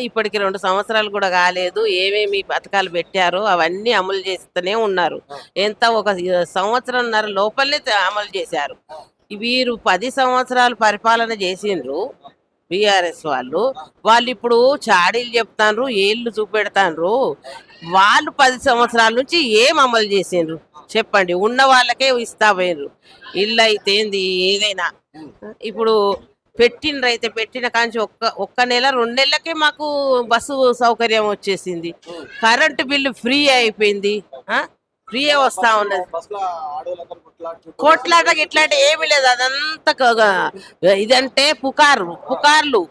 ఇప్పటికి 2 సంవత్సరాలు కూడా కాలేదు. ఏమేమి పథకాలు పెట్టారో అవన్నీ అమలు చేస్తూనే ఉన్నారు. ఎంత ఒక సంవత్సరంన్నర లోపలనే అమలు చేశారు. వీరు 10 సంవత్సరాలు పరిపాలన చేసిండ్రు బీఆర్ఎస్ వాళ్ళు. వాళ్ళిప్పుడు చాడీలు చెప్తాండ్రు, ఏళ్ళు చూపెడతాండ్రు. వాళ్ళు 10 సంవత్సరాల నుంచి ఏం అమలు చేసిండ్రు చెప్పండి? ఉన్న వాళ్ళకే ఇస్తా పోయిండ్రు. ఇల్లు అయితే ఏంది ఏదైనా. ఇప్పుడు పెట్టిండ్రైతే పెట్టిన కాంచి ఒక్క నెల 2 నెలలకే మాకు బస్సు సౌకర్యం వచ్చేసింది. కరెంటు బిల్లు ఫ్రీ అయిపోయింది. ఫ్రీయే వస్తా ఉన్నది. కొట్లాట గిట్లాట ఏమీ లేదు. అదంతా ఇదంటే పుకార్లు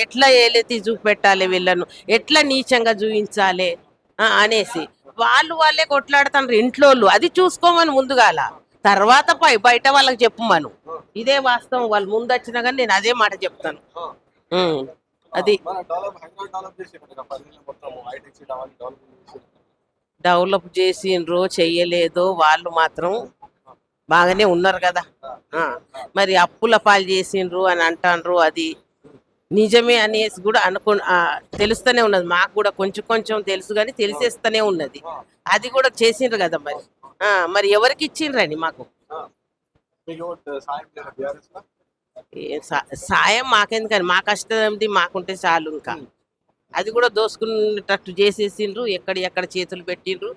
ఎట్లా ఏలెత్తి చూపెట్టాలి వీళ్ళను, ఎట్లా నీచంగా చూపించాలి అనేసి వాళ్ళే కొట్లాడుతాండ్రు ఇంట్లోళ్ళు. అది చూసుకోమని ముందుగాల, తర్వాత బయట వాళ్ళకి చెప్పమను. ఇదే వాస్తవం. వాళ్ళు ముందు వచ్చినా కానీ నేను అదే మాట చెప్తాను. అది డెవలప్ చేసిండ్రో చెయ్యలేదో వాళ్ళు మాత్రం బాగానే ఉన్నారు కదా. మరి అప్పుల పాలు చేసిండ్రు అని అంటాండ్రు. అది నిజమే అనేసి కూడా తెలుస్తూనే ఉన్నది. మాకు కూడా కొంచెం కొంచెం తెలుసు కానీ తెలిసేస్తూనే ఉన్నది. అది కూడా చేసిండ్రు కదా. మరి ఎవరికి ఇచ్చిండ్రండి మాకు? సాయం మాకెందుకని, మా కష్టం మాకుంటే చాలు. ఇంకా అది కూడా దోసుకునేటట్టు చేసేసిండ్రు. ఎక్కడ చేతులు పెట్టిండ్రు.